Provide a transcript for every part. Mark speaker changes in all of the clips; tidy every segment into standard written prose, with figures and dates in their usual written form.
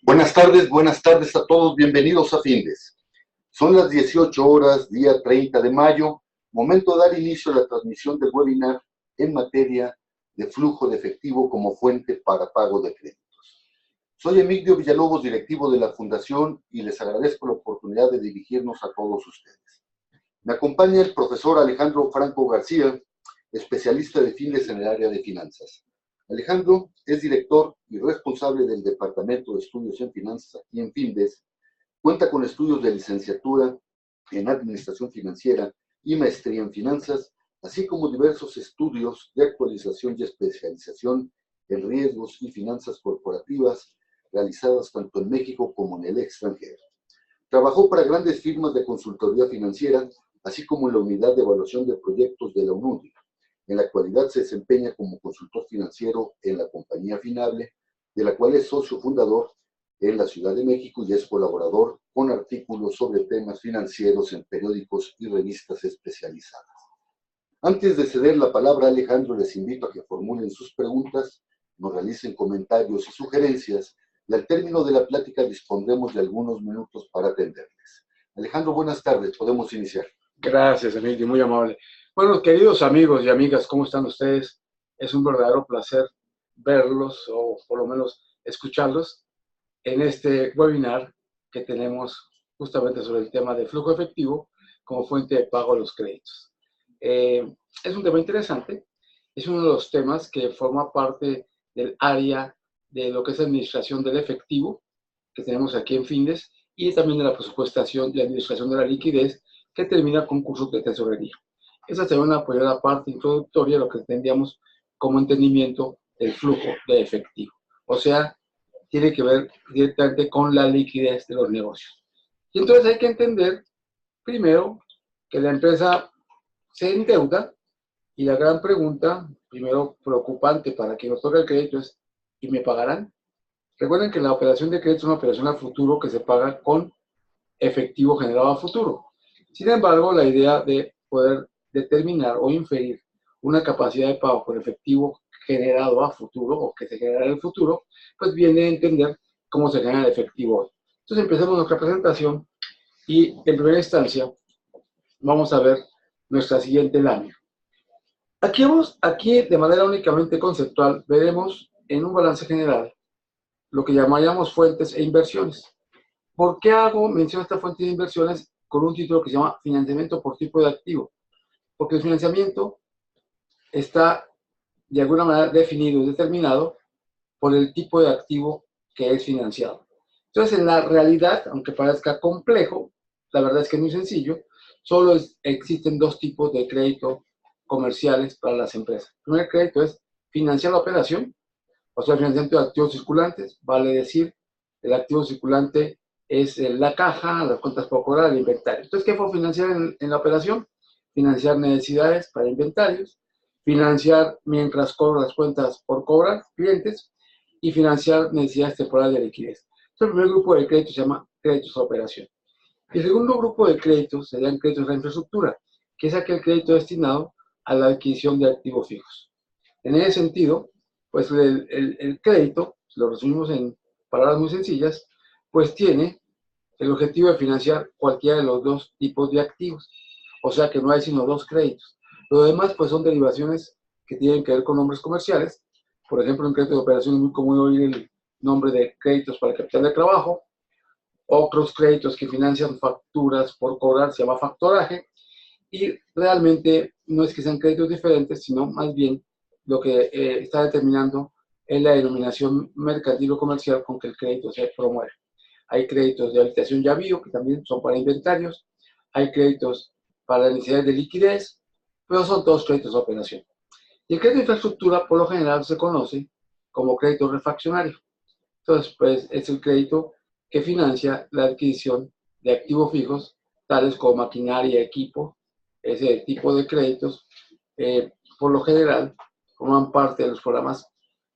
Speaker 1: Buenas tardes a todos, bienvenidos a Findes. Son las 18 horas, día 30 de mayo, momento de dar inicio a la transmisión del webinar en materia de flujo de efectivo como fuente para pago de créditos. Soy Emilio Villalobos, directivo de la Fundación, y les agradezco la oportunidad de dirigirnos a todos ustedes. Me acompaña el profesor Alejandro Franco García, especialista de Findes en el área de finanzas. Alejandro es director y responsable del Departamento de Estudios en Finanzas aquí en Findes. Cuenta con estudios de licenciatura en Administración Financiera y maestría en Finanzas, así como diversos estudios de actualización y especialización en riesgos y finanzas corporativas realizadas tanto en México como en el extranjero. Trabajó para grandes firmas de consultoría financiera, así como en la Unidad de Evaluación de Proyectos de la UNUDI. En la actualidad se desempeña como consultor financiero en la compañía Finable, de la cual es socio fundador en la Ciudad de México y es colaborador con artículos sobre temas financieros en periódicos y revistas especializadas. Antes de ceder la palabra a Alejandro, les invito a que formulen sus preguntas, nos realicen comentarios y sugerencias, y al término de la plática dispondremos de algunos minutos para atenderles. Alejandro, buenas tardes, podemos iniciar.
Speaker 2: Gracias, Emilio, muy amable. Bueno, queridos amigos y amigas, ¿cómo están ustedes? Es un verdadero placer verlos o por lo menos escucharlos en este webinar que tenemos justamente sobre el tema de flujo efectivo como fuente de pago de los créditos. Es un tema interesante, es uno de los temas que forma parte del área de lo que es administración del efectivo que tenemos aquí en Findes y también de la presupuestación y administración de la liquidez que termina con cursos de tesorería. Esa sería una primera parte introductoria de lo que tendríamos como entendimiento del flujo de efectivo. O sea, tiene que ver directamente con la liquidez de los negocios. Y entonces hay que entender, primero, que la empresa se endeuda y la gran pregunta, primero preocupante para quien otorga el crédito es, ¿y me pagarán? Recuerden que la operación de crédito es una operación a futuro que se paga con efectivo generado a futuro. Sin embargo, la idea de poder determinar o inferir una capacidad de pago con efectivo generado a futuro o que se genera en el futuro, pues viene a entender cómo se genera el efectivo hoy. Entonces empezamos nuestra presentación y en primera instancia vamos a ver nuestra siguiente lámina. Aquí de manera únicamente conceptual veremos en un balance general lo que llamaríamos fuentes e inversiones. ¿Por qué hago mención a esta fuente de inversiones con un título que se llama financiamiento por tipo de activo? Porque el financiamiento está de alguna manera definido y determinado por el tipo de activo que es financiado. Entonces, en la realidad, aunque parezca complejo, la verdad es que es muy sencillo, solo existen dos tipos de crédito comerciales para las empresas. El primer crédito es financiar la operación, o sea, el financiamiento de activos circulantes, vale decir, el activo circulante es la caja, las cuentas por cobrar, el inventario. Entonces, ¿qué fue financiar en la operación? Financiar necesidades para inventarios, financiar mientras cobro las cuentas por cobrar, clientes, y financiar necesidades temporales de liquidez. Entonces, el primer grupo de créditos se llama créditos a operación. Y el segundo grupo de créditos serían créditos de infraestructura, que es aquel crédito destinado a la adquisición de activos fijos. En ese sentido, pues el crédito, si lo resumimos en palabras muy sencillas, pues tiene el objetivo de financiar cualquiera de los dos tipos de activos. O sea que no hay sino dos créditos. Lo demás pues son derivaciones que tienen que ver con nombres comerciales. Por ejemplo, en crédito de operación es muy común oír el nombre de créditos para el capital de trabajo. Otros créditos que financian facturas por cobrar se llama factoraje. Y realmente no es que sean créditos diferentes, sino más bien lo que está determinando es la denominación mercantil o comercial con que el crédito se promueve. Hay créditos de habitación y avío, que también son para inventarios. Hay créditos para necesidades de liquidez, pero son todos créditos de operación. Y el crédito de infraestructura, por lo general, se conoce como crédito refaccionario. Entonces, pues, es el crédito que financia la adquisición de activos fijos, tales como maquinaria, equipo. Ese tipo de créditos, por lo general, forman parte de los programas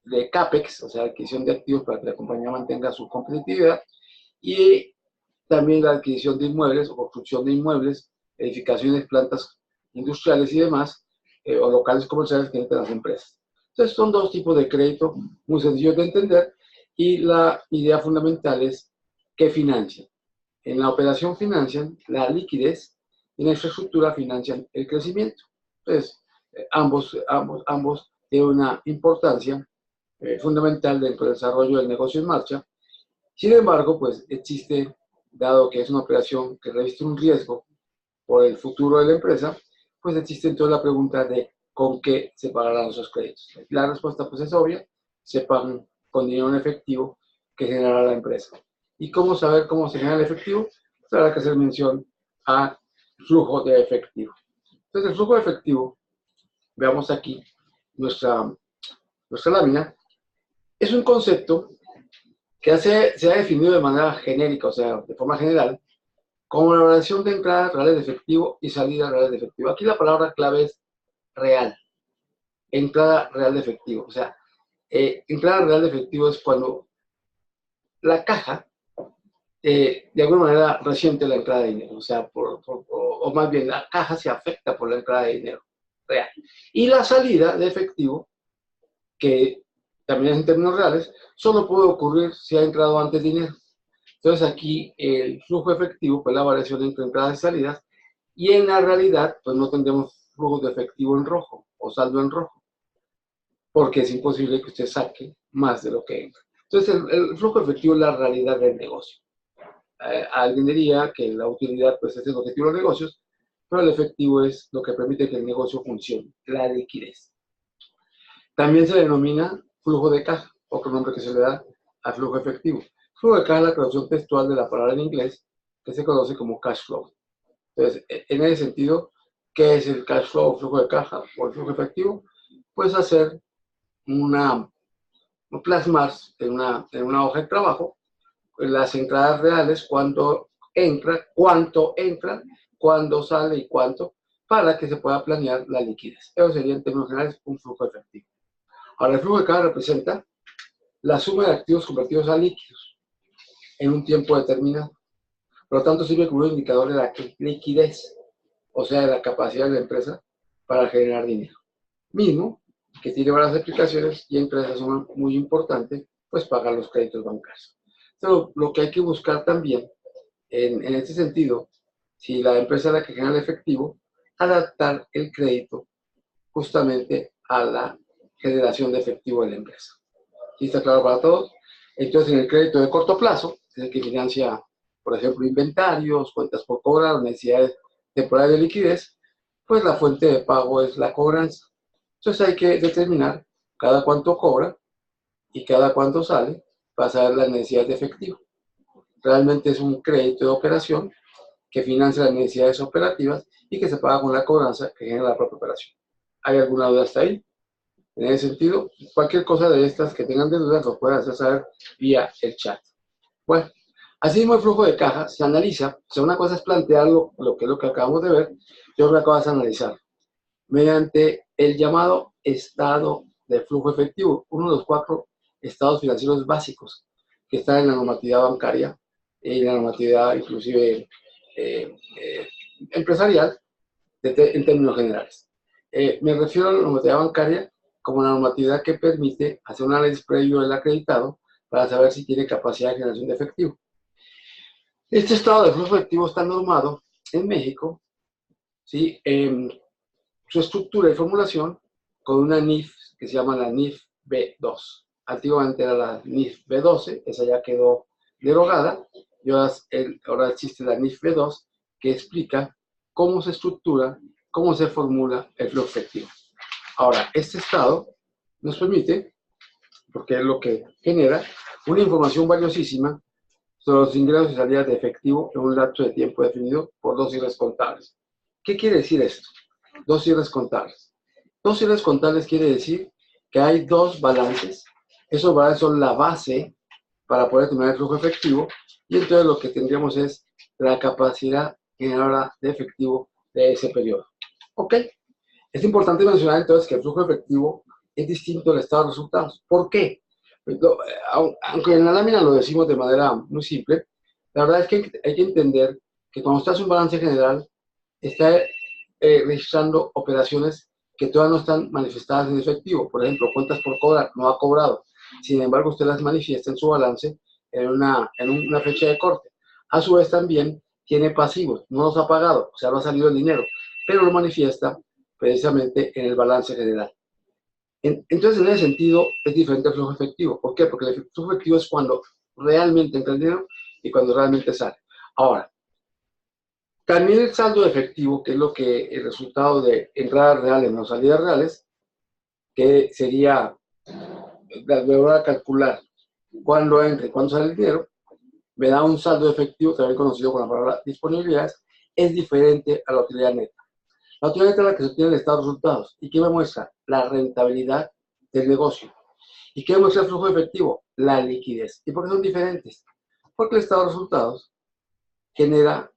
Speaker 2: de CAPEX, o sea, adquisición de activos para que la compañía mantenga su competitividad, y también la adquisición de inmuebles o construcción de inmuebles, edificaciones, plantas industriales y demás, o locales comerciales que necesitan las empresas. Entonces, son dos tipos de crédito muy sencillos de entender Y la idea fundamental es que financian. En la operación financian la liquidez y en la infraestructura financian el crecimiento. Entonces, ambos tienen una importancia fundamental dentro del desarrollo del negocio en marcha. Sin embargo, pues existe, dado que es una operación que reviste un riesgo por el futuro de la empresa, pues existe entonces la pregunta de ¿con qué se pagarán esos créditos? La respuesta pues es obvia, se pagan con dinero en efectivo que generará la empresa. ¿Y cómo saber cómo se genera el efectivo? Pues habrá que hacer mención a flujo de efectivo. Entonces el flujo de efectivo, veamos aquí nuestra lámina, es un concepto que se ha definido de manera genérica, o sea, de forma general, como la relación de entradas reales de efectivo y salidas reales de efectivo. Aquí la palabra clave es real, entrada real de efectivo. O sea, entrada real de efectivo es cuando la caja, de alguna manera, resiente la entrada de dinero. O sea, o más bien, la caja se afecta por la entrada de dinero real. Y la salida de efectivo, que también es en términos reales, solo puede ocurrir si ha entrado antes dinero. Entonces aquí el flujo efectivo, pues la variación entre entradas y salidas, y en la realidad, pues no tendremos flujo de efectivo en rojo o saldo en rojo, porque es imposible que usted saque más de lo que entra. Entonces el flujo efectivo es la realidad del negocio. Alguien diría que la utilidad pues es el objetivo de los negocios, pero el efectivo es lo que permite que el negocio funcione, la liquidez. También se denomina flujo de caja, otro nombre que se le da al flujo efectivo. Flujo de caja es la traducción textual de la palabra en inglés que se conoce como cash flow. Entonces, en ese sentido, ¿qué es el cash flow, flujo de caja o el flujo efectivo? Pues hacer plasmar en una hoja de trabajo las entradas reales, cuánto entra, cuándo sale y cuánto, para que se pueda planear la liquidez. Eso sería en términos generales un flujo efectivo. Ahora, el flujo de caja representa la suma de activos convertidos a líquidos en un tiempo determinado. Por lo tanto, sirve como un indicador de la liquidez, o sea, de la capacidad de la empresa para generar dinero. Mismo que tiene varias aplicaciones y entre esas son muy importantes, pues pagar los créditos bancarios. Pero lo que hay que buscar también, en este sentido, si la empresa es la que genera el efectivo, adaptar el crédito justamente a la generación de efectivo de la empresa. ¿Sí está claro para todos? Entonces, en el crédito de corto plazo, es el que financia, por ejemplo, inventarios, cuentas por cobrar, necesidades temporales de liquidez, pues la fuente de pago es la cobranza. Entonces hay que determinar cada cuánto cobra y cada cuánto sale para saber las necesidades de efectivo. Realmente es un crédito de operación que financia las necesidades operativas y que se paga con la cobranza que genera la propia operación. ¿Hay alguna duda hasta ahí? En ese sentido, cualquier cosa de estas que tengan de dudas lo pueden hacer saber vía el chat. Bueno, así mismo el flujo de caja se analiza. O sea, una cosa es plantearlo, lo que es lo que acabamos de ver, y otra cosa es analizar mediante el llamado estado de flujo efectivo, uno de los 4 estados financieros básicos que están en la normatividad bancaria y la normatividad inclusive empresarial en términos generales. Me refiero a la normatividad bancaria como la normatividad que permite hacer un análisis previo del acreditado para saber si tiene capacidad de generación de efectivo. Este estado de flujo efectivo está normado en México, ¿sí? Su estructura y formulación con una NIF que se llama la NIF B2. Antiguamente era la NIF B12, esa ya quedó derogada, y ahora existe la NIF B2 que explica cómo se estructura, cómo se formula el flujo efectivo. Ahora, este estado nos permite, porque es lo que genera, una información valiosísima sobre los ingresos y salidas de efectivo en un lapso de tiempo definido por 2 cierres contables. ¿Qué quiere decir esto? 2 cierres contables. 2 cierres contables quiere decir que hay 2 balances. Esos balances son la base para poder determinar el flujo efectivo y entonces lo que tendríamos es la capacidad generadora de efectivo de ese periodo. ¿Ok? Es importante mencionar entonces que el flujo efectivo es distinto al estado de resultados. ¿Por qué? Aunque en la lámina lo decimos de manera muy simple, la verdad es que hay que entender que cuando usted hace un balance general, está registrando operaciones que todavía no están manifestadas en efectivo. Por ejemplo, cuentas por cobrar, no ha cobrado. Sin embargo, usted las manifiesta en su balance en una fecha de corte. A su vez también tiene pasivos, no los ha pagado, o sea, no ha salido el dinero, pero lo manifiesta precisamente en el balance general. Entonces, en ese sentido, es diferente al flujo efectivo. ¿Por qué? Porque el flujo efectivo es cuando realmente entra el dinero y cuando realmente sale. Ahora, también el saldo de efectivo, que es lo que el resultado de entradas reales no salidas reales, que sería de hora a calcular cuándo entra y cuándo sale el dinero, me da un saldo de efectivo, también conocido con la palabra disponibilidades, es diferente a la utilidad neta. La utilidad neta es la que se obtiene en el estado de resultados. ¿Y qué me muestra? La rentabilidad del negocio. ¿Y qué muestra el flujo efectivo? La liquidez. ¿Y por qué son diferentes? Porque el estado de resultados genera,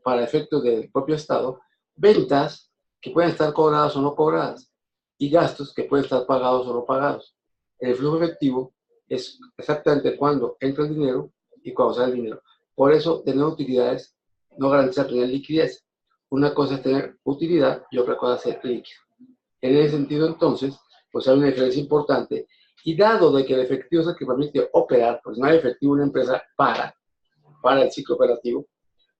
Speaker 2: para efectos del propio estado, ventas que pueden estar cobradas o no cobradas y gastos que pueden estar pagados o no pagados. El flujo efectivo es exactamente cuando entra el dinero y cuando sale el dinero. Por eso, tener utilidades no garantiza tener liquidez. Una cosa es tener utilidad y otra cosa es ser líquido. En ese sentido, entonces, pues hay una diferencia importante. Y dado de que el efectivo es el que permite operar, pues no hay efectivo en una empresa para el ciclo operativo,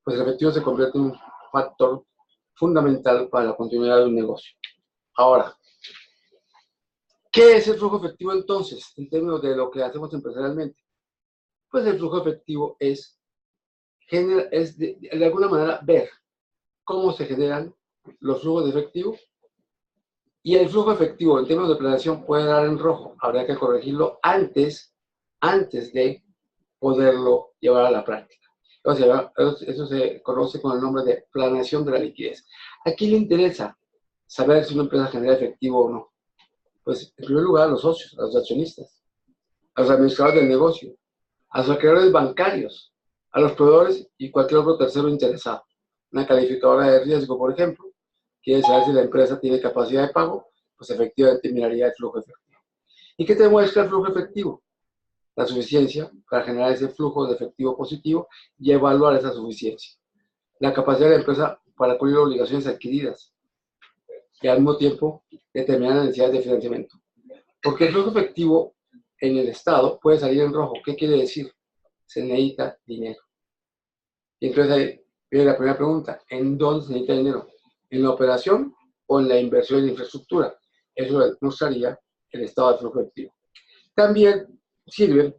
Speaker 2: pues el efectivo se convierte en un factor fundamental para la continuidad de un negocio. Ahora, ¿qué es el flujo efectivo entonces, en términos de lo que hacemos empresarialmente? Pues el flujo efectivo es de alguna manera ver cómo se generan los flujos de efectivo, y el flujo efectivo en términos de planeación puede dar en rojo. Habría que corregirlo antes de poderlo llevar a la práctica. O sea, eso se conoce con el nombre de planeación de la liquidez. ¿A quién le interesa saber si una empresa genera efectivo o no? Pues, en primer lugar, a los socios, a los accionistas, a los administradores del negocio, a los acreedores bancarios, a los proveedores y cualquier otro tercero interesado. Una calificadora de riesgo, por ejemplo, quiere saber si la empresa tiene capacidad de pago, pues efectivamente miraría el flujo efectivo. ¿Y qué te muestra el flujo efectivo? La suficiencia para generar ese flujo de efectivo positivo y evaluar esa suficiencia. La capacidad de la empresa para cubrir obligaciones adquiridas y al mismo tiempo determinar las necesidades de financiamiento. Porque el flujo efectivo en el Estado puede salir en rojo. ¿Qué quiere decir? Se necesita dinero. Y entonces ahí viene la primera pregunta. ¿En dónde se necesita dinero? ¿En la operación o en la inversión en infraestructura? Eso mostraría el estado de flujo efectivo. También sirve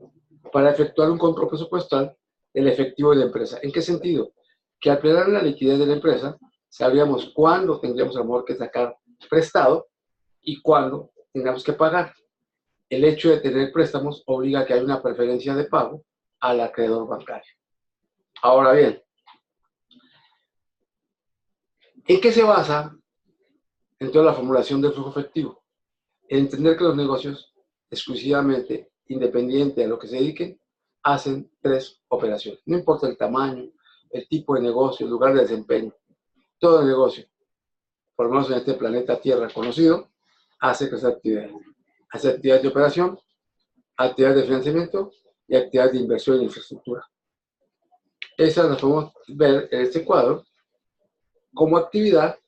Speaker 2: para efectuar un control presupuestal del efectivo de la empresa. ¿En qué sentido? Que al planear la liquidez de la empresa, sabríamos cuándo tendríamos a lo mejor que sacar prestado y cuándo tendríamos que pagar. El hecho de tener préstamos obliga a que haya una preferencia de pago al acreedor bancario. Ahora bien, ¿en qué se basa entonces la formulación del flujo efectivo? En entender que los negocios, exclusivamente independiente de lo que se dediquen, hacen tres operaciones. No importa el tamaño, el tipo de negocio, el lugar de desempeño. Todo el negocio, por lo menos en este planeta Tierra conocido, hace tres actividades. Hace actividades de operación, actividades de financiamiento y actividades de inversión en infraestructura. Esas las podemos ver en este cuadro como actividad,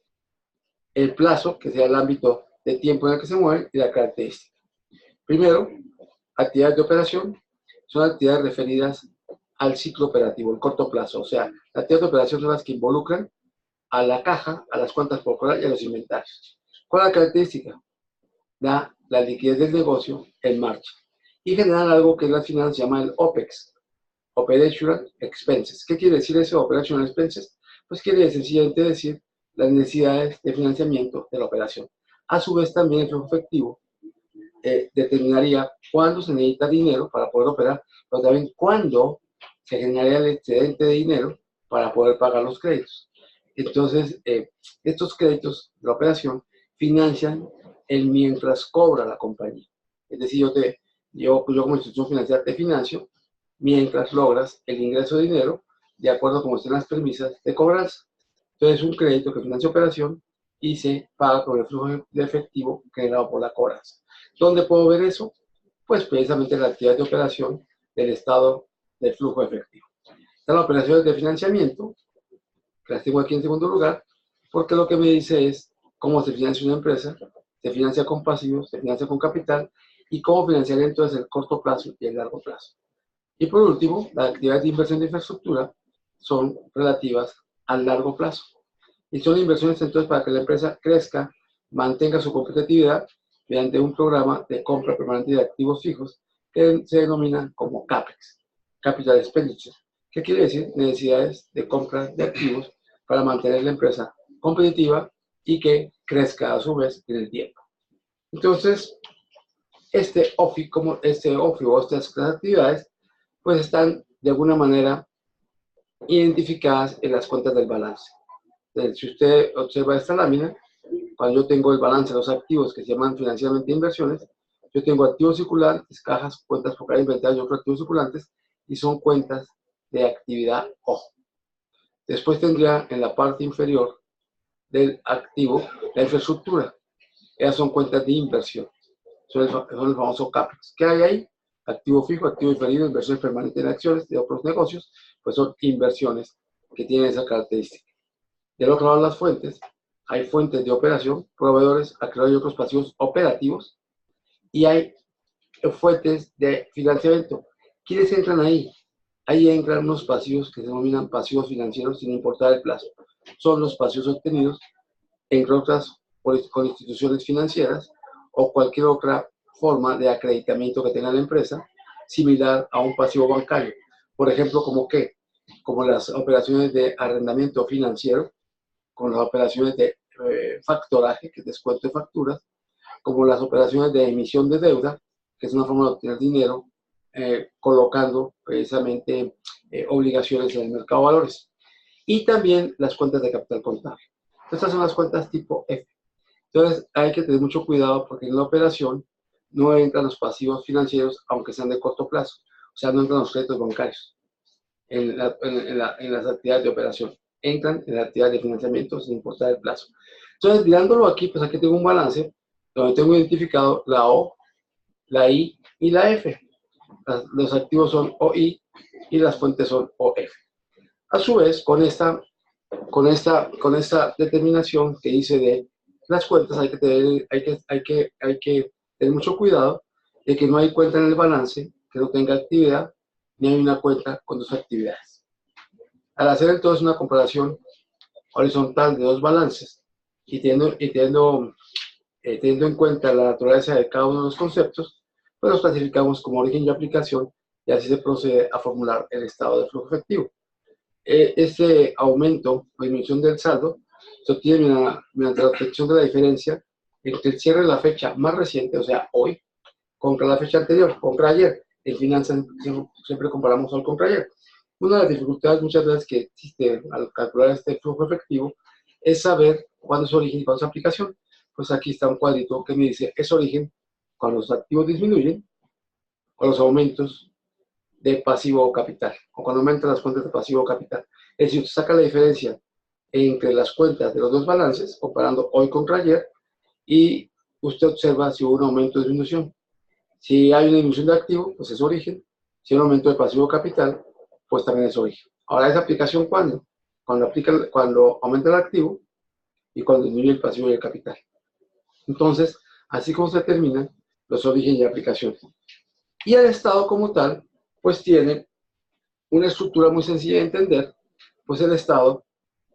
Speaker 2: el plazo, que sea el ámbito de tiempo en el que se mueven, y la característica. Primero, actividades de operación son actividades referidas al ciclo operativo, el corto plazo. O sea, las actividades de operación son las que involucran a la caja, a las cuentas por cobrar y a los inventarios. ¿Cuál es la característica? Da la liquidez del negocio en marcha. Y generan algo que en las finanzas se llama el OPEX, Operational Expenses. ¿Qué quiere decir eso, Operational Expenses? Pues quiere sencillamente decir las necesidades de financiamiento de la operación. A su vez, también el flujo efectivo determinaría cuándo se necesita dinero para poder operar, pero también cuándo se generaría el excedente de dinero para poder pagar los créditos. Entonces, estos créditos de la operación financian el mientras cobra la compañía. Es decir, yo como institución financiera te financio mientras logras el ingreso de dinero de acuerdo a cómo estén las premisas de cobranza. Entonces, es un crédito que financia operación y se paga con el flujo de efectivo generado por la cobranza. ¿Dónde puedo ver eso? Pues precisamente en la actividad de operación del estado del flujo efectivo. Están las operaciones de financiamiento, que las tengo aquí en segundo lugar, porque lo que me dice es cómo se financia una empresa. Se financia con pasivos, se financia con capital, y cómo financiar entonces el corto plazo y el largo plazo. Y por último, las actividades de inversión de infraestructura son relativas al largo plazo. Y son inversiones entonces para que la empresa crezca, mantenga su competitividad mediante un programa de compra permanente de activos fijos que se denomina como CAPEX, Capital Expenditure, que quiere decir necesidades de compra de activos para mantener la empresa competitiva y que crezca a su vez en el tiempo. Entonces, este OFI o estas actividades, pues están de alguna manera identificadas en las cuentas del balance. Entonces, si usted observa esta lámina, cuando yo tengo el balance de los activos que se llaman financieramente inversiones, yo tengo activos circulantes, cajas, cuentas por cada inventario y otros activos circulantes, y son cuentas de actividad O. Después tendría en la parte inferior del activo la infraestructura. Esas son cuentas de inversión. Son el famoso CAPEX. ¿Qué hay ahí? Activo fijo, activo diferido, inversiones permanentes en acciones de otros negocios, pues son inversiones que tienen esa característica. Del otro lado, las fuentes. Hay fuentes de operación, proveedores, acreedores y otros pasivos operativos. Y hay fuentes de financiamiento. ¿Quiénes entran ahí? Ahí entran unos pasivos que se denominan pasivos financieros sin importar el plazo. Son los pasivos obtenidos, entre otras, con instituciones financieras o cualquier otra forma de acreditamiento que tenga la empresa, similar a un pasivo bancario. Por ejemplo, ¿como qué? Como las operaciones de arrendamiento financiero, con las operaciones de factoraje, que es descuento de facturas, como las operaciones de emisión de deuda, que es una forma de obtener dinero colocando precisamente obligaciones en el mercado de valores. Y también las cuentas de capital contable. Estas son las cuentas tipo F. Entonces hay que tener mucho cuidado porque en la operación no entran los pasivos financieros, aunque sean de corto plazo. O sea, no entran los créditos bancarios en las actividades de operación. Entran en las actividades de financiamiento sin importar el plazo. Entonces, mirándolo aquí, pues aquí tengo un balance donde tengo identificado la O, la I y la F. Los activos son OI y las fuentes son OF. A su vez, con esta determinación que hice de las cuentas, hay que tener mucho cuidado de que no hay cuenta en el balance que no tenga actividad, ni hay una cuenta con dos actividades. Al hacer entonces una comparación horizontal de dos balances y teniendo en cuenta la naturaleza de cada uno de los conceptos, pues los clasificamos como origen y aplicación y así se procede a formular el estado de flujo efectivo. Este aumento o disminución del saldo se obtiene mediante la obtención de la diferencia entre el cierre de la fecha más reciente, o sea, hoy, contra la fecha anterior, contra ayer. En finanzas siempre comparamos hoy contra ayer. Una de las dificultades muchas veces que existe al calcular este flujo efectivo es saber cuándo es origen y cuándo es aplicación. Pues aquí está un cuadrito que me dice, es origen cuando los activos disminuyen o los aumentos de pasivo o capital, o cuando aumentan las cuentas de pasivo o capital. Es decir, usted saca la diferencia entre las cuentas de los dos balances, comparando hoy contra ayer, y usted observa si hubo un aumento o disminución. Si hay una disminución de activo, pues es origen. Si hay un aumento de pasivo o capital, pues también es origen. Ahora, ¿esa aplicación cuándo? Cuando aumenta el activo y cuando disminuye el pasivo y el capital. Entonces, así como se determinan los orígenes y aplicaciones. Y el estado como tal, pues tiene una estructura muy sencilla de entender, pues el estado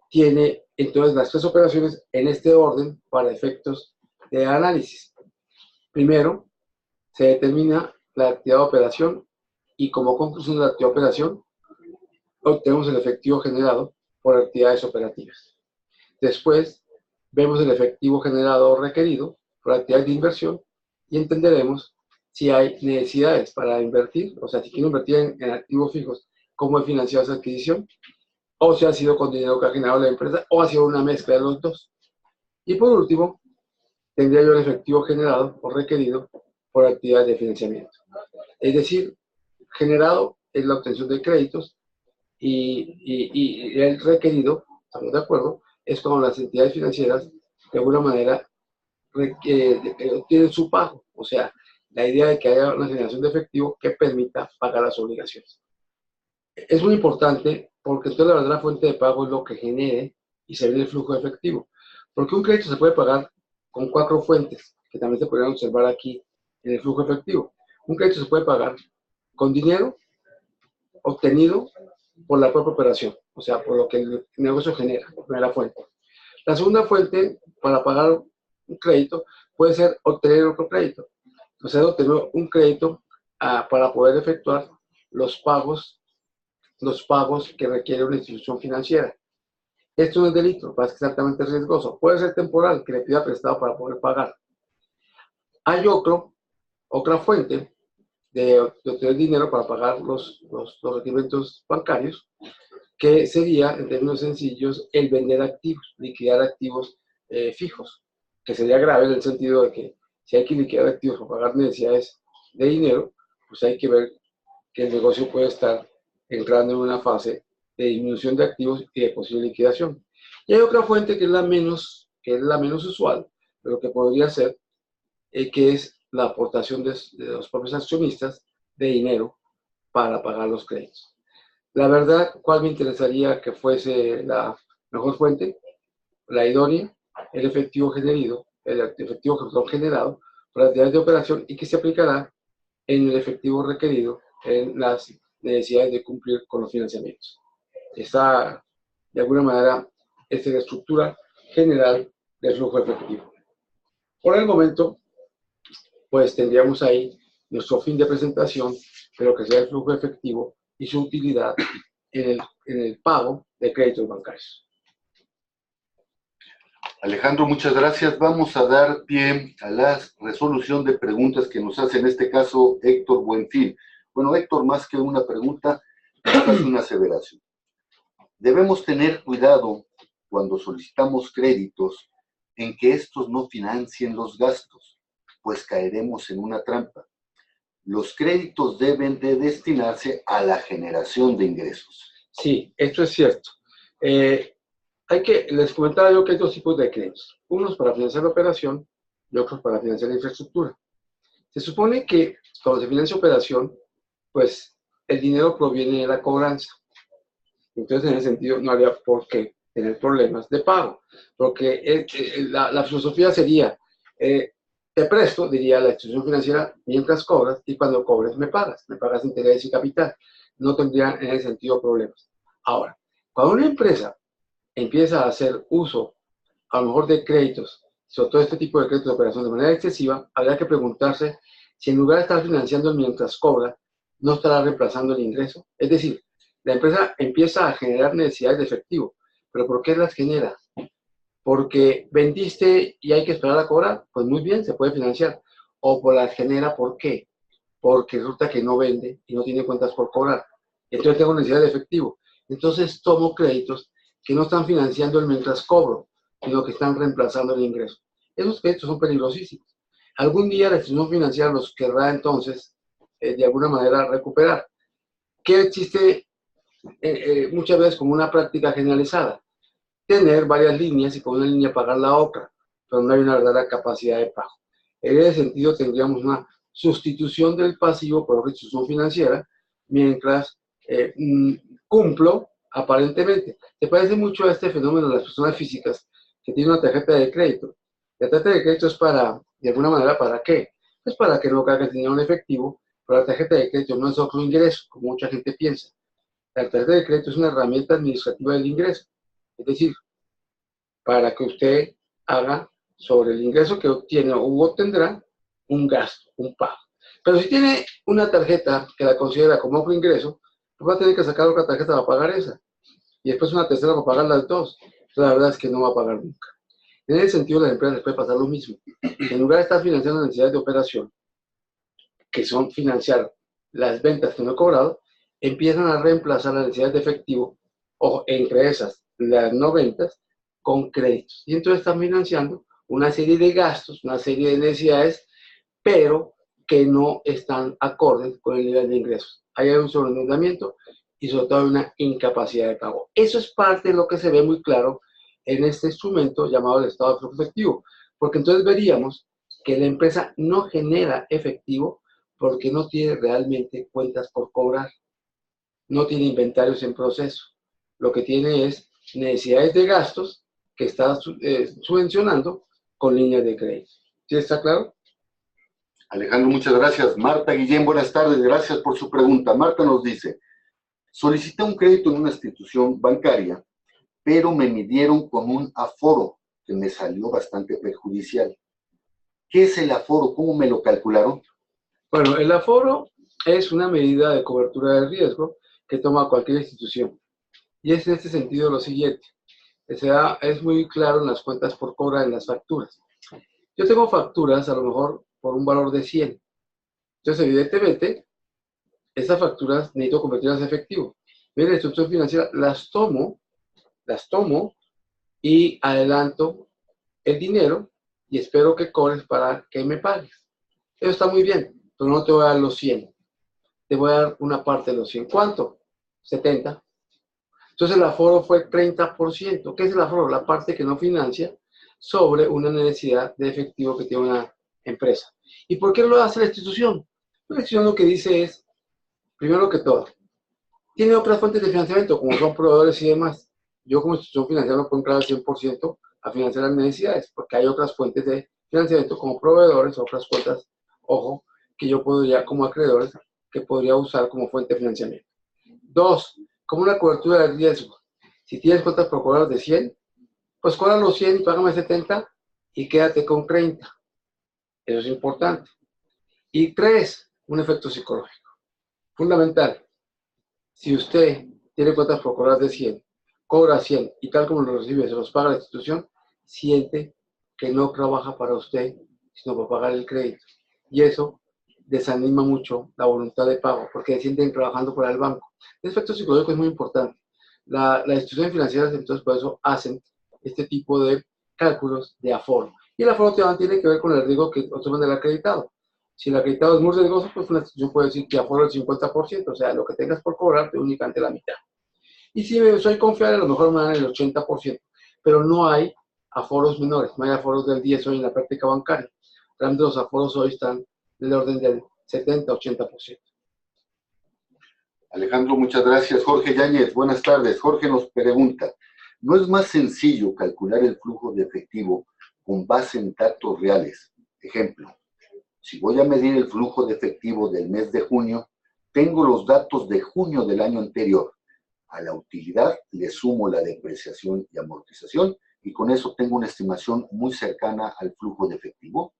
Speaker 2: tiene entonces las tres operaciones en este orden para efectos de análisis. Primero, se determina la actividad de operación y como conclusión de la actividad de operación, obtenemos el efectivo generado por actividades operativas. Después, vemos el efectivo generado requerido por actividades de inversión y entenderemos si hay necesidades para invertir, o sea, si quiero invertir en activos fijos, cómo he financiado esa adquisición, o si ha sido con dinero que ha generado la empresa, o ha sido una mezcla de los dos. Y por último, tendría yo el efectivo generado o requerido por actividades de financiamiento. Es decir, generado es la obtención de créditos y el requerido, estamos de acuerdo, es cuando las entidades financieras de alguna manera obtienen su pago. O sea, la idea de que haya una generación de efectivo que permita pagar las obligaciones. Es muy importante porque entonces la verdadera fuente de pago es lo que genere y se ve el flujo de efectivo. Porque un crédito se puede pagar con 4 fuentes, que también se podrían observar aquí en el flujo efectivo. Un crédito se puede pagar con dinero obtenido por la propia operación, o sea, por lo que el negocio genera, por primera fuente. La segunda fuente para pagar un crédito puede ser obtener otro crédito, o sea, obtener un crédito para poder efectuar los pagos que requiere una institución financiera. Esto no es delito, es exactamente riesgoso. Puede ser temporal, que le pida prestado para poder pagar. Hay otra fuente de obtener dinero para pagar los requerimientos bancarios, que sería, en términos sencillos, el vender activos, liquidar activos fijos, que sería grave en el sentido de que si hay que liquidar activos para pagar necesidades de dinero, pues hay que ver que el negocio puede estar entrando en una fase de disminución de activos y de posible liquidación. Y hay otra fuente que es la menos usual, pero que podría ser, que es la aportación de los propios accionistas de dinero para pagar los créditos. La verdad, ¿cuál me interesaría que fuese la mejor fuente? La idónea, el efectivo generado por las actividades de operación y que se aplicará en el efectivo requerido en las necesidades de cumplir con los financiamientos. Esta, de alguna manera, es la estructura general del flujo efectivo. Por el momento, pues tendríamos ahí nuestro fin de presentación de lo que sea el flujo efectivo y su utilidad en el pago de créditos bancarios.
Speaker 1: Alejandro, muchas gracias. Vamos a dar pie a la resolución de preguntas que nos hace en este caso Héctor Buenfil. Bueno, Héctor, más que una pregunta, nos hace una aseveración. Debemos tener cuidado cuando solicitamos créditos en que estos no financien los gastos, pues caeremos en una trampa. Los créditos deben de destinarse a la generación de ingresos.
Speaker 2: Sí, esto es cierto. Les comentaba yo que hay dos tipos de créditos, unos para financiar la operación y otros para financiar la infraestructura. Se supone que cuando se financia operación, pues el dinero proviene de la cobranza. Entonces, en ese sentido, no habría por qué tener problemas de pago, porque la filosofía sería, te presto, diría la institución financiera, mientras cobras, y cuando cobres me pagas interés y capital. No tendría en ese sentido problemas. Ahora, cuando una empresa empieza a hacer uso, a lo mejor de créditos, sobre todo este tipo de créditos de operación de manera excesiva, habría que preguntarse si en lugar de estar financiando mientras cobra, no estará reemplazando el ingreso. Es decir, la empresa empieza a generar necesidades de efectivo. ¿Pero por qué las genera? Porque vendiste y hay que esperar a cobrar. Pues muy bien, se puede financiar. O por las genera, ¿por qué? Porque resulta que no vende y no tiene cuentas por cobrar. Entonces tengo necesidad de efectivo. Entonces tomo créditos que no están financiando el mientras cobro, sino que están reemplazando el ingreso. Esos créditos son peligrosísimos. Algún día la institución financiera los querrá entonces, de alguna manera, recuperar. ¿Qué existe muchas veces como una práctica generalizada? Tener varias líneas y con una línea pagar la otra, pero no hay una verdadera capacidad de pago. En ese sentido tendríamos una sustitución del pasivo por una institución financiera, mientras cumplo aparentemente. Se parece mucho a este fenómeno de las personas físicas que tienen una tarjeta de crédito. La tarjeta de crédito es para, de alguna manera, ¿para qué? Es para que no cargues dinero en efectivo, pero la tarjeta de crédito no es otro ingreso, como mucha gente piensa. La tarjeta de crédito es una herramienta administrativa del ingreso. Es decir, para que usted haga sobre el ingreso que obtiene u obtendrá un gasto, un pago. Pero si tiene una tarjeta que la considera como otro ingreso, pues va a tener que sacar otra tarjeta para pagar esa. Y después una tercera para pagar las dos. Entonces la verdad es que no va a pagar nunca. En ese sentido, a las empresas les puede pasar lo mismo. En lugar de estar financiando necesidades de operación, que son financiar las ventas que no he cobrado, empiezan a reemplazar las necesidades de efectivo, o entre esas, las no ventas, con créditos. Y entonces están financiando una serie de gastos, una serie de necesidades, pero que no están acordes con el nivel de ingresos. Ahí hay un sobreendeudamiento y sobre todo una incapacidad de pago. Eso es parte de lo que se ve muy claro en este instrumento llamado el estado de flujo efectivo, porque entonces veríamos que la empresa no genera efectivo porque no tiene realmente cuentas por cobrar, no tiene inventarios en proceso, lo que tiene es necesidades de gastos que está subvencionando con líneas de crédito. ¿Sí está claro?
Speaker 1: Alejandro, muchas gracias. Marta Guillén, buenas tardes. Gracias por su pregunta. Marta nos dice, solicité un crédito en una institución bancaria, pero me midieron con un aforo que me salió bastante perjudicial. ¿Qué es el aforo? ¿Cómo me lo calcularon?
Speaker 2: Bueno, el aforo es una medida de cobertura de riesgo que toma cualquier institución. Y es en este sentido lo siguiente. Es muy claro en las cuentas por cobrar en las facturas. Yo tengo facturas a lo mejor por un valor de 100. Entonces, evidentemente, estas facturas necesito convertirlas en efectivo. Mire, la institución financiera las tomo y adelanto el dinero y espero que cobres para que me pagues. Eso está muy bien, pero no te voy a dar los 100. Te voy a dar una parte de los 100. ¿Cuánto? 70. Entonces el aforo fue 30%. ¿Qué es el aforo? La parte que no financia sobre una necesidad de efectivo que tiene una empresa. ¿Y por qué lo hace la institución? La institución lo que dice es, primero que todo, tiene otras fuentes de financiamiento, como son proveedores y demás. Yo como institución financiera no puedo entrar al 100% a financiar las necesidades, porque hay otras fuentes de financiamiento como proveedores, otras cuentas, ojo, que yo podría como acreedores, que podría usar como fuente de financiamiento. Dos, como una cobertura de riesgo. Si tienes cuentas por cobrar de 100, pues cobra los 100 y págame 70 y quédate con 30. Eso es importante. Y tres, un efecto psicológico. Fundamental. Si usted tiene cuentas por cobrar de 100, cobra 100 y tal como lo recibe, se los paga la institución, siente que no trabaja para usted, sino para pagar el crédito. Y eso desanima mucho la voluntad de pago, porque se sienten trabajando para el banco. El efecto psicológico es muy importante. Las instituciones financieras, entonces, por eso hacen este tipo de cálculos de aforo. Y el aforo tiene que ver con el riesgo que asumen del acreditado. Si el acreditado es muy riesgoso, pues una institución puede decir que aforo el 50%, o sea, lo que tengas por cobrar, te únicamente la mitad. Y si soy confiable, a lo mejor me dan el 80%, pero no hay aforos menores, no hay aforos del 10 hoy en la práctica bancaria. Realmente los aforos hoy están del orden del 70-80%.
Speaker 1: Alejandro, muchas gracias. Jorge Yáñez, buenas tardes. Jorge nos pregunta, ¿no es más sencillo calcular el flujo de efectivo con base en datos reales? Ejemplo, si voy a medir el flujo de efectivo del mes de junio, tengo los datos de junio del año anterior. A la utilidad le sumo la depreciación y amortización y con eso tengo una estimación muy cercana al flujo de efectivo.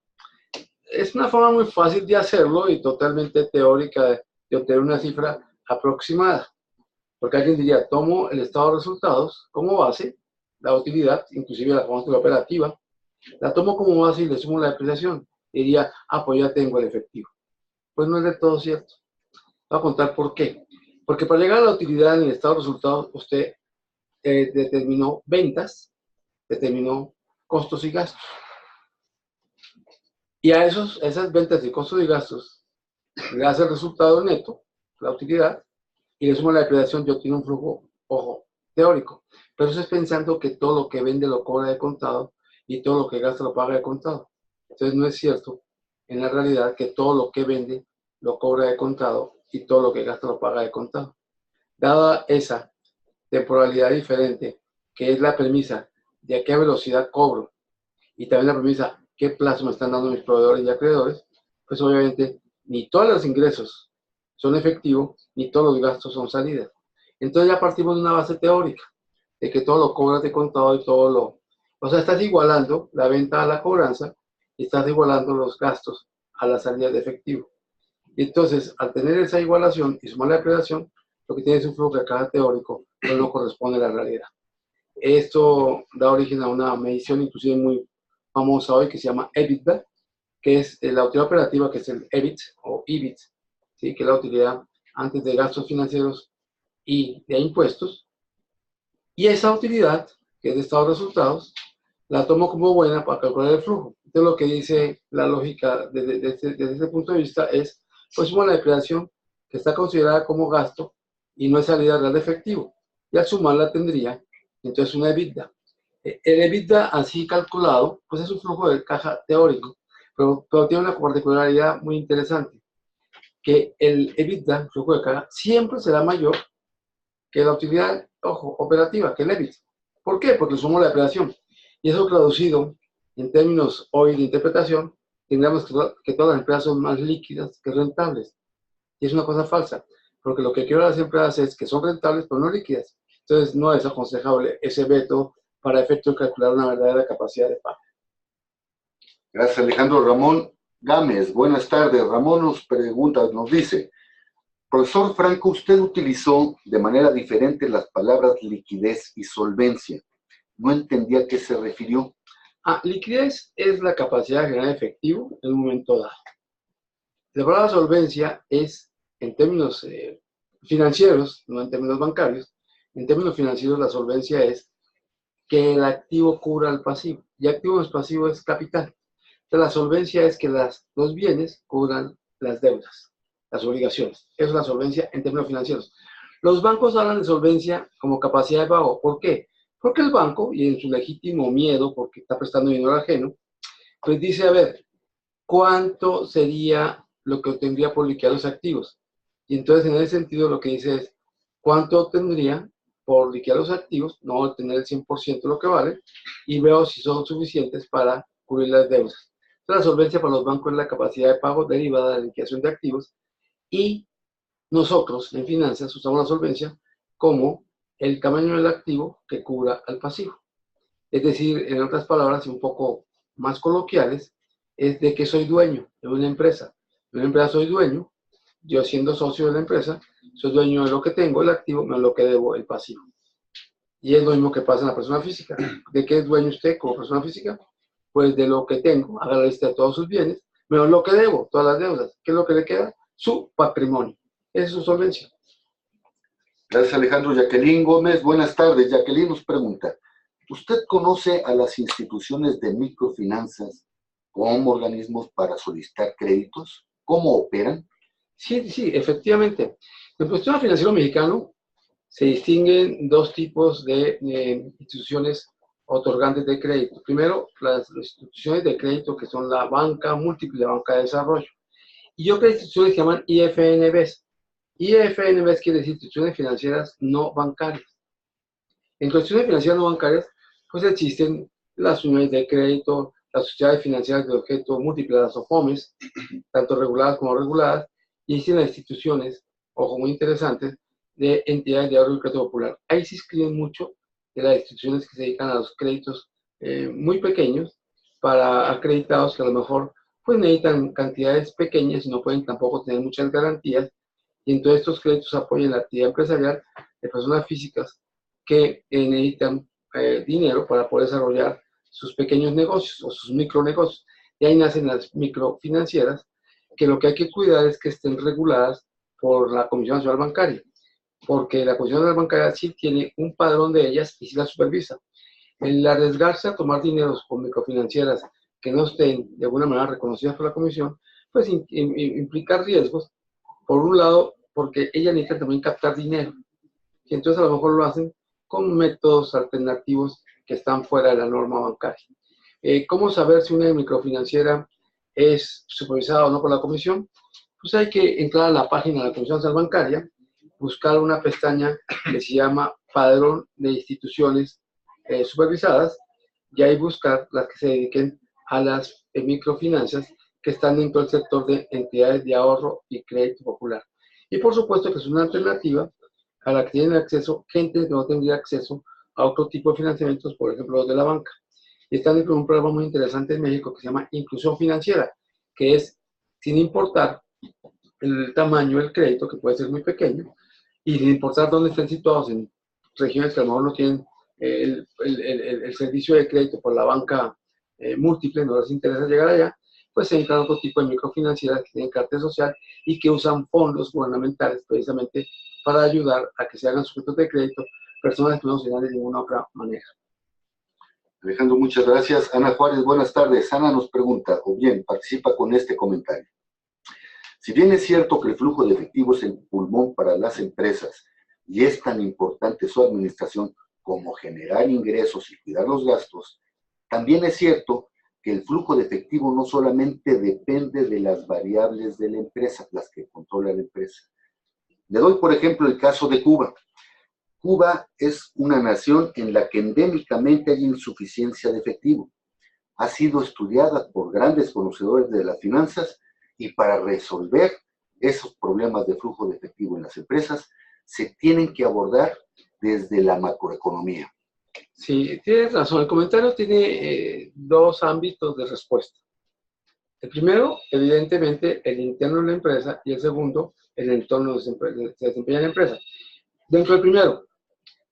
Speaker 2: Es una forma muy fácil de hacerlo y totalmente teórica de obtener una cifra aproximada. Porque alguien diría, tomo el estado de resultados como base, la utilidad, inclusive la fórmula operativa, la tomo como base y le sumo la depreciación. Y diría, pues ya tengo el efectivo. Pues no es de todo cierto. Voy a contar por qué. Porque para llegar a la utilidad en el estado de resultados, usted determinó ventas, determinó costos y gastos. Y a esas ventas y costos y gastos le hace el resultado neto, la utilidad, y le suma la depreciación, yo tengo un flujo, ojo, teórico. Pero eso es pensando que todo lo que vende lo cobra de contado y todo lo que gasta lo paga de contado. Entonces no es cierto en la realidad que todo lo que vende lo cobra de contado y todo lo que gasta lo paga de contado. Dada esa temporalidad diferente, que es la premisa de a qué velocidad cobro y también la premisa qué plazo me están dando mis proveedores y acreedores, pues obviamente ni todos los ingresos son efectivos ni todos los gastos son salidas. Entonces ya partimos de una base teórica, de que todo lo cobras de contado y todo lo... O sea, estás igualando la venta a la cobranza y estás igualando los gastos a la salida de efectivo. Y entonces, al tener esa igualación y sumar la depreciación, lo que tiene es un flujo de caja teórico, pero no corresponde a la realidad. Esto da origen a una medición inclusive muy famosa hoy que se llama EBITDA, que es la utilidad operativa, que es el EBIT o EBIT, ¿sí? Que es la utilidad antes de gastos financieros y de impuestos. Y esa utilidad, que es de estado de resultados, la tomo como buena para calcular el flujo. Entonces lo que dice la lógica desde este punto de vista es, pues suma la depreciación que está considerada como gasto y no es salida real de efectivo. Y al sumarla tendría entonces una EBITDA. El EBITDA así calculado, pues es un flujo de caja teórico, pero tiene una particularidad muy interesante, que el EBITDA, el flujo de caja, siempre será mayor que la utilidad, ojo, operativa, que el EBIT. ¿Por qué? Porque sumo la depreciación. Y eso traducido en términos hoy de interpretación tendríamos que todas las empresas son más líquidas que rentables. Y es una cosa falsa, porque lo que quieren las empresas es que son rentables, pero no líquidas. Entonces, no es aconsejable ese método para efecto de calcular una verdadera capacidad de pago.
Speaker 1: Gracias, Alejandro. Ramón Gámez, buenas tardes. Ramón nos pregunta, nos dice, profesor Franco, usted utilizó de manera diferente las palabras liquidez y solvencia. No entendía a qué se refirió.
Speaker 2: Liquidez es la capacidad de generar efectivo en un momento dado. La palabra solvencia es, en términos financieros, no en términos bancarios, en términos financieros la solvencia es que el activo cubra al pasivo. Y activo más pasivo es capital. Entonces la solvencia es que los bienes cubran las deudas, las obligaciones. Eso es la solvencia en términos financieros. Los bancos hablan de solvencia como capacidad de pago. ¿Por qué? Porque el banco, y en su legítimo miedo, porque está prestando dinero ajeno, pues dice, a ver, ¿cuánto sería lo que obtendría por liquidar los activos? Y entonces, en ese sentido, lo que dice es, ¿cuánto obtendría por liquidar los activos? No obtener el 100% de lo que vale, y veo si son suficientes para cubrir las deudas. Entonces, la solvencia para los bancos es la capacidad de pago derivada de la liquidación de activos, y nosotros, en finanzas, usamos la solvencia como el tamaño del activo que cubra al pasivo. Es decir, en otras palabras, un poco más coloquiales, es de que soy dueño de una empresa. De una empresa soy dueño, yo siendo socio de la empresa, soy dueño de lo que tengo, el activo, menos lo que debo, el pasivo. Y es lo mismo que pasa en la persona física. ¿De qué es dueño usted como persona física? Pues de lo que tengo, haga la lista de todos sus bienes, menos lo que debo, todas las deudas. ¿Qué es lo que le queda? Su patrimonio. Esa es su solvencia.
Speaker 1: Gracias, Alejandro. Jacqueline Gómez, buenas tardes. Jacqueline nos pregunta, ¿usted conoce a las instituciones de microfinanzas como organismos para solicitar créditos? ¿Cómo operan?
Speaker 2: Sí, sí, efectivamente. En el sistema financiero mexicano se distinguen dos tipos de instituciones otorgantes de crédito. Primero, las instituciones de crédito que son la banca múltiple, la banca de desarrollo. Y otras instituciones que se llaman IFNBs. IFNBs quiere decir instituciones financieras no bancarias. En instituciones financieras no bancarias, pues existen las unidades de crédito, las sociedades financieras de objeto múltiple, las OFOMES, tanto reguladas como reguladas, y existen las instituciones, ojo, muy interesantes, de entidades de ahorro y crédito popular. Ahí se inscriben mucho de las instituciones que se dedican a los créditos muy pequeños para acreditados que a lo mejor pues necesitan cantidades pequeñas y no pueden tampoco tener muchas garantías, y entonces estos créditos apoyan la actividad empresarial de personas físicas que necesitan dinero para poder desarrollar sus pequeños negocios o sus micronegocios. Y ahí nacen las microfinancieras, que lo que hay que cuidar es que estén reguladas por la Comisión Nacional Bancaria, porque la Comisión Nacional Bancaria sí tiene un padrón de ellas y sí las supervisa. El arriesgarse a tomar dinero con microfinancieras que no estén de alguna manera reconocidas por la Comisión, pues implica riesgos. Por un lado, porque ellas necesitan también captar dinero, y entonces a lo mejor lo hacen con métodos alternativos que están fuera de la norma bancaria. ¿Cómo saber si una microfinanciera es supervisada o no por la comisión? Pues hay que entrar a la página de la Comisión Nacional Bancaria, buscar una pestaña que se llama Padrón de Instituciones Supervisadas, y ahí buscar las que se dediquen a las microfinanzas que están dentro del sector de entidades de ahorro y crédito popular. Y por supuesto que es una alternativa a la que tienen acceso gente que no tendría acceso a otro tipo de financiamientos, por ejemplo los de la banca. Y están dentro de un programa muy interesante en México que se llama Inclusión Financiera, que es sin importar el tamaño del crédito, que puede ser muy pequeño, y sin importar dónde estén situados en regiones que a lo mejor no tienen el servicio de crédito por la banca múltiple, no les interesa llegar allá, pues se entran otro tipo de microfinancieras que tienen carácter social y que usan fondos gubernamentales precisamente para ayudar a que se hagan sujetos de crédito personas que no se dan de ninguna otra manera.
Speaker 1: Alejandro, muchas gracias. Ana Juárez, buenas tardes. Ana nos pregunta, o bien, participa con este comentario. Si bien es cierto que el flujo de efectivo es el pulmón para las empresas y es tan importante su administración como generar ingresos y cuidar los gastos, también es cierto que el flujo de efectivo no solamente depende de las variables de la empresa, las que controla la empresa. Le doy, por ejemplo, el caso de Cuba. Cuba es una nación en la que endémicamente hay insuficiencia de efectivo. ha sido estudiada por grandes conocedores de las finanzas y para resolver esos problemas de flujo de efectivo en las empresas se tienen que abordar desde la macroeconomía.
Speaker 2: Sí, tienes razón. El comentario tiene dos ámbitos de respuesta. El primero, evidentemente, el interno de la empresa, y el segundo, el entorno donde se desempeña la empresa. Dentro del primero,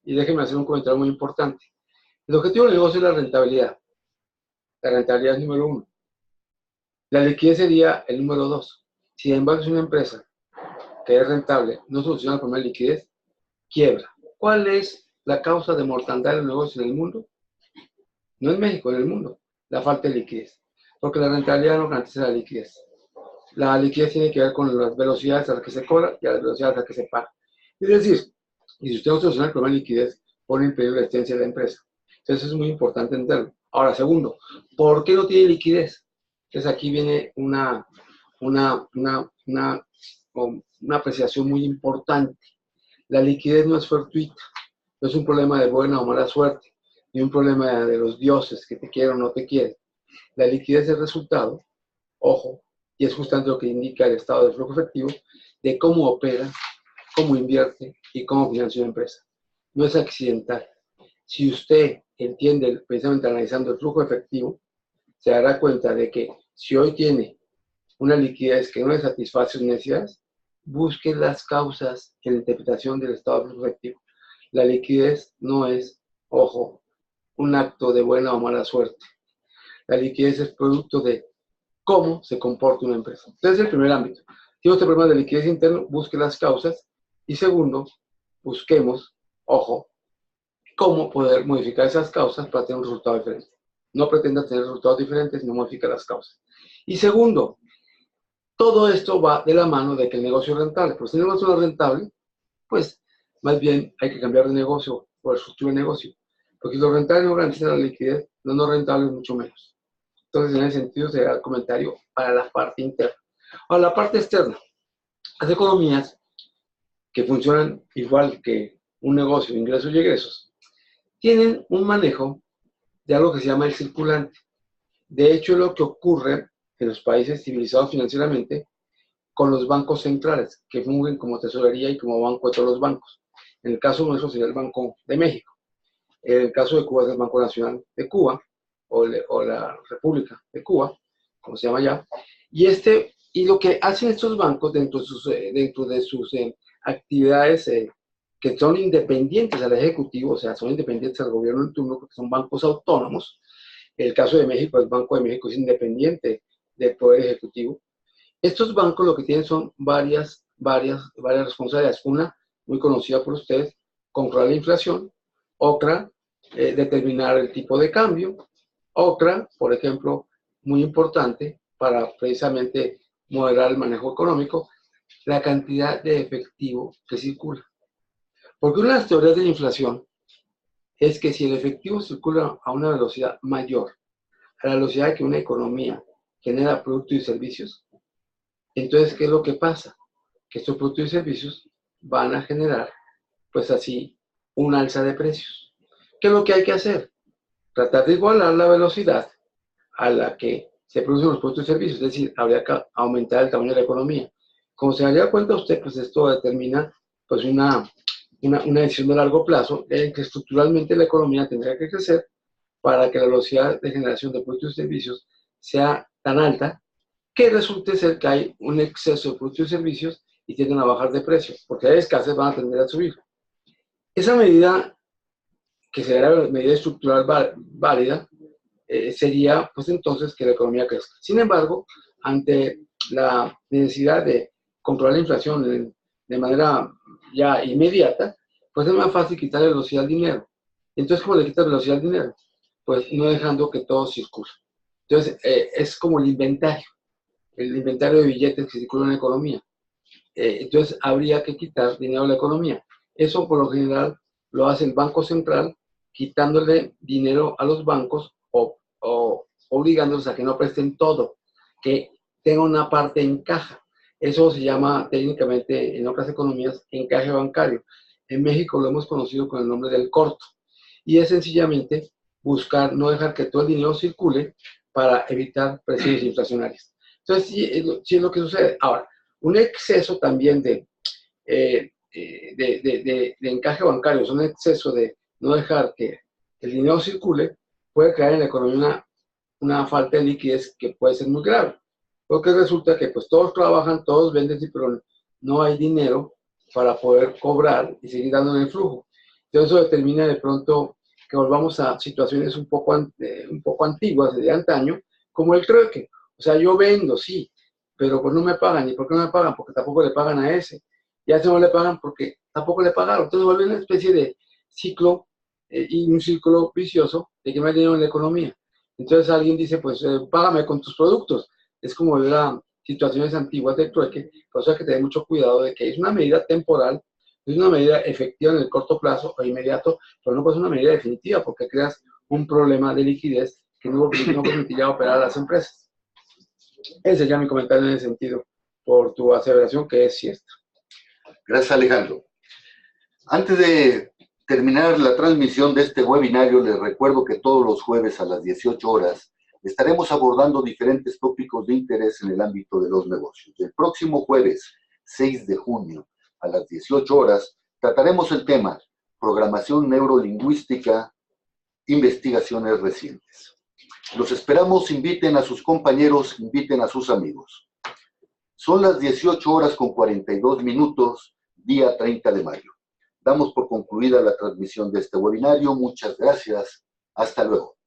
Speaker 2: y déjenme hacer un comentario muy importante, el objetivo del negocio es la rentabilidad. La rentabilidad es número uno. La liquidez sería el número dos. Si en base a una empresa que es rentable no soluciona el problema de liquidez, quiebra. ¿Cuál es la causa de mortandad de los negocios en el mundo? No en México, en el mundo. La falta de liquidez. Porque la rentabilidad no garantiza la liquidez. La liquidez tiene que ver con las velocidades a las que se cobra y a las velocidades a las que se paga. Es decir, y si usted no soluciona el problema de liquidez, pone en peligro la existencia de la empresa. Entonces es muy importante entenderlo. Ahora, segundo, ¿por qué no tiene liquidez? Entonces aquí viene una apreciación muy importante. La liquidez no es fortuita, no es un problema de buena o mala suerte, ni un problema de los dioses que te quieren o no te quieren. La liquidez es el resultado, ojo, y es justamente lo que indica el estado de flujo efectivo, de cómo opera, cómo invierte y cómo financia una empresa. No es accidental. Si usted entiende, precisamente analizando el flujo efectivo, se dará cuenta de que si hoy tiene una liquidez que no le satisface sus necesidades, busque las causas en la interpretación del estado de flujo efectivo. La liquidez no es, ojo, un acto de buena o mala suerte. La liquidez es producto de cómo se comporta una empresa. Entonces, el primer ámbito. Tiene este problema de liquidez interno, busque las causas. Y segundo, busquemos, ojo, cómo poder modificar esas causas para tener un resultado diferente. No pretenda tener resultados diferentes, sino modifica las causas. Y segundo, todo esto va de la mano de que el negocio es rentable. Pero si el negocio no es rentable, pues más bien hay que cambiar de negocio o de estructura de negocio. Porque si lo rentable no garantiza la liquidez, lo no rentable es mucho menos. Entonces, en ese sentido, se da el comentario para la parte interna. Ahora, la parte externa. Las economías que funcionan igual que un negocio de ingresos y egresos, tienen un manejo de algo que se llama el circulante. De hecho, es lo que ocurre en los países civilizados financieramente con los bancos centrales, que fungen como tesorería y como banco de todos los bancos. En el caso nuestro sería el Banco de México. En el caso de Cuba es el Banco Nacional de Cuba, o la República de Cuba, como se llama ya. Y lo que hacen estos bancos dentro de sus actividades que son independientes al Ejecutivo, o sea, son independientes al gobierno en turno, porque son bancos autónomos. En el caso de México, el Banco de México es independiente del Poder Ejecutivo. Estos bancos lo que tienen son varias responsabilidades. Una, muy conocida por ustedes, controlar la inflación. Otra, determinar el tipo de cambio. Otra, por ejemplo, muy importante para precisamente moderar el manejo económico, la cantidad de efectivo que circula. Porque una de las teorías de la inflación es que si el efectivo circula a una velocidad mayor a la velocidad que una economía genera productos y servicios, entonces, ¿qué es lo que pasa? Que estos productos y servicios van a generar, pues así, un alza de precios. ¿Qué es lo que hay que hacer? Tratar de igualar la velocidad a la que se producen los productos y servicios, es decir, habría que aumentar el tamaño de la economía. Como se daría cuenta usted, pues esto determina pues una decisión de largo plazo en que estructuralmente la economía tendría que crecer para que la velocidad de generación de productos y servicios sea tan alta que resulte ser que hay un exceso de productos y servicios y tienden a bajar de precio, porque hay escasez, van a tender a subir. Esa medida, que sería la medida estructural válida, sería pues entonces que la economía crezca. Sin embargo, ante la necesidad de controlar la inflación de manera ya inmediata, pues es más fácil quitarle velocidad al dinero. Entonces, ¿cómo le quitas velocidad al dinero? Pues no dejando que todo circule. Entonces, es como el inventario de billetes que circula en la economía. Entonces, habría que quitar dinero a la economía. Eso, por lo general, lo hace el Banco Central, quitándole dinero a los bancos o obligándolos a que no presten todo, que tenga una parte en caja. Eso se llama técnicamente en otras economías encaje bancario. En México lo hemos conocido con el nombre del corto. Y es sencillamente buscar no dejar que todo el dinero circule para evitar presiones inflacionarias. Entonces, sí es lo que sucede. Ahora, un exceso también de encaje bancario, un exceso de no dejar que el dinero circule, puede crear en la economía una falta de liquidez que puede ser muy grave. Porque resulta que pues todos trabajan, todos venden, pero no hay dinero para poder cobrar y seguir dando el flujo. Entonces eso determina de pronto que volvamos a situaciones un poco antiguas, de antaño, como el trueque. O sea, yo vendo, sí, pero pues no me pagan. ¿Y por qué no me pagan? Porque tampoco le pagan a ese. Y a ese no le pagan porque tampoco le pagaron. Entonces vuelve una especie de ciclo y un círculo vicioso de que no hay dinero en la economía. Entonces alguien dice, pues págame con tus productos. Es como ver situaciones antiguas del trueque, por eso hay que tener mucho cuidado de que es una medida temporal, es una medida efectiva en el corto plazo o inmediato, pero no puede ser una medida definitiva porque creas un problema de liquidez que no permitiría operar a las empresas. Ese sería mi comentario en ese sentido, por tu aseveración que es cierta.
Speaker 1: Gracias, Alejandro. Antes de terminar la transmisión de este webinario, les recuerdo que todos los jueves a las 18 horas estaremos abordando diferentes tópicos de interés en el ámbito de los negocios. El próximo jueves, 6 de junio, a las 18 horas, trataremos el tema Programación Neurolingüística, Investigaciones Recientes. Los esperamos, inviten a sus compañeros, inviten a sus amigos. Son las 18 horas con 42 minutos, día 30 de mayo. Damos por concluida la transmisión de este webinario. Muchas gracias. Hasta luego.